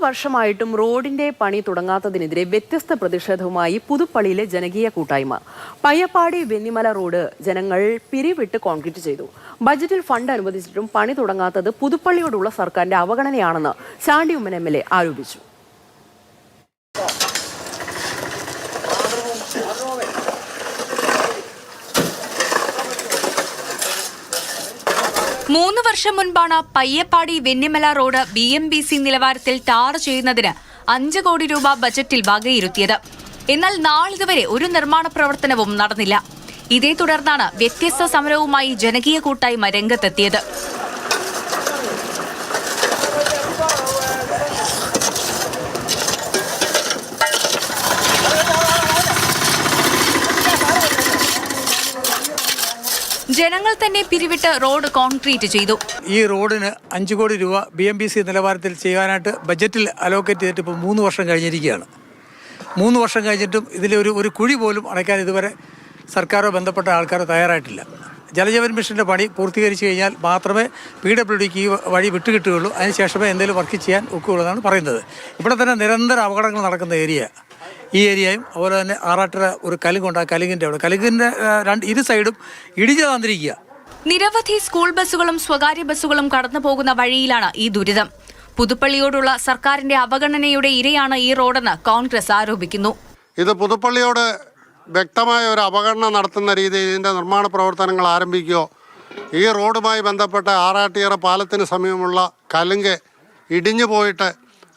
വർഷമായിട്ടും റോഡിന്റെ പണി തുടങ്ങാത്തതിനെതിരെ വ്യത്യസ്ത പ്രതിഷേധവുമായി പുതുപ്പള്ളിയിലെ ജനകീയ കൂട്ടായ്മ. പയ്യപ്പാടി വെന്നിമല റോഡ് ജനങ്ങൾ പിരിവിട്ട് കോൺക്രീറ്റ് ചെയ്തു. ബജറ്റിൽ ഫണ്ട് അനുവദിച്ചിട്ടും പണി തുടങ്ങാത്തത് പുതുപ്പള്ളിയോടുള്ള സർക്കാരിന്റെ അവഗണനയാണെന്ന് ചാണ്ടി ഉമ്മൻ MLA ആരോപിച്ചു. മൂന്ന് വർഷം മുൻപാണ് പയ്യപ്പാടി വെന്നിമല റോഡ് BMBC നിലവാരത്തിൽ ടാർ ചെയ്യുന്നതിന് 5 കോടി രൂപ ബജറ്റിൽ വകയിരുത്തിയത്. എന്നാൽ നാളിതുവരെ ഒരു നിർമ്മാണ പ്രവർത്തനവും നടന്നില്ല. ഇതേ തുടർന്നാണ് വ്യത്യസ്ത സമരവുമായി ജനകീയ കൂട്ടായ്മ രംഗത്തെത്തിയത്. ജനങ്ങൾ തന്നെ പിരിവിട്ട് റോഡ് കോൺക്രീറ്റ് ചെയ്തു. ഈ റോഡിന് 5 കോടി രൂപ BMBC നിലവാരത്തിൽ ചെയ്യാനായിട്ട് ബജറ്റിൽ അലോക്കേറ്റ് ചെയ്തിട്ട് ഇപ്പോൾ 3 വർഷം കഴിഞ്ഞിരിക്കുകയാണ്. 3 വർഷം കഴിഞ്ഞിട്ടും ഇതിലൊരു കുഴി പോലും അടയ്ക്കാൻ ഇതുവരെ സർക്കാരോ ബന്ധപ്പെട്ട ആൾക്കാരോ തയ്യാറായിട്ടില്ല. ജലജീവൻ മിഷൻ്റെ പണി പൂർത്തീകരിച്ചു കഴിഞ്ഞാൽ മാത്രമേ PWDക്ക് ഈ വഴി വിട്ടുകിട്ടുകയുള്ളൂ. അതിനുശേഷമേ എന്തെങ്കിലും വർക്ക് ചെയ്യാൻ ഒക്കുകയുള്ളൂ എന്നാണ് പറയുന്നത്. ഇവിടെ തന്നെ നിരന്തര അപകടങ്ങൾ നടക്കുന്ന ഈ ഏരിയയും അതുപോലെ തന്നെ ആറാട്ടര ഒരു കലുങ്കുണ്ട്. ആ കലുങ്കിൻ്റെ ഇരു സൈഡും ഇടിഞ്ഞു തന്നിരിക്കുക. നിരവധി സ്കൂൾ ബസ്സുകളും സ്വകാര്യ ബസ്സുകളും കടന്നു പോകുന്ന വഴിയിലാണ് ഈ ദുരിതം. പുതുപ്പള്ളിയോടുള്ള സർക്കാരിന്റെ അവഗണനയുടെ ഇരയാണ് ഈ റോഡെന്ന് കോൺഗ്രസ് ആരോപിക്കുന്നു. ഇത് പുതുപ്പള്ളിയോട് വ്യക്തമായ ഒരു അവഗണന നടത്തുന്ന രീതിയിൽ ഇതിൻ്റെ നിർമ്മാണ പ്രവർത്തനങ്ങൾ ആരംഭിക്കുകയോ ഈ റോഡുമായി ബന്ധപ്പെട്ട ആറാട്ടിയറ പാലത്തിന് സമീപമുള്ള കലുങ്ക് ഇടിഞ്ഞു പോയിട്ട്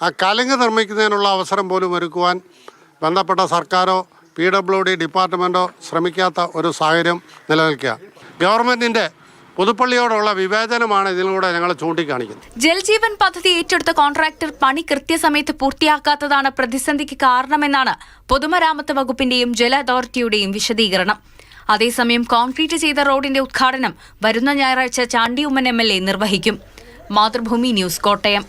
ആ കലുങ്ക് നിർമ്മിക്കുന്നതിനുള്ള അവസരം പോലും ഒരുക്കുവാൻ ബന്ധപ്പെട്ട സർക്കാരോ PWD ഡിപ്പാർട്ട്മെൻറ്റോ ശ്രമിക്കാത്ത ഒരു സാഹചര്യം നിലനിൽക്കുക. ഗവൺമെൻറ്റിൻ്റെ പുതുപ്പള്ളിയോടുള്ള വിവേചനമാണ് ഇതിലൂടെ ഞങ്ങൾ ചൂണ്ടിക്കാണിക്കുന്നത്. ജൽജീവൻ പദ്ധതി ഏറ്റെടുത്ത കോൺട്രാക്ടർ പണി കൃത്യസമയത്ത് പൂർത്തിയാക്കാത്തതാണ് പ്രതിസന്ധിക്ക് കാരണമെന്നാണ് പൊതുമരാമത്ത് വകുപ്പിന്റെയും ജല അതോറിറ്റിയുടെയും വിശദീകരണം. അതേസമയം കോൺക്രീറ്റ് ചെയ്ത റോഡിന്റെ ഉദ്ഘാടനം വരുന്ന ഞായറാഴ്ച ചാണ്ടി ഉമ്മൻ MLA നിർവഹിക്കും. മാതൃഭൂമി ന്യൂസ്, കോട്ടയം.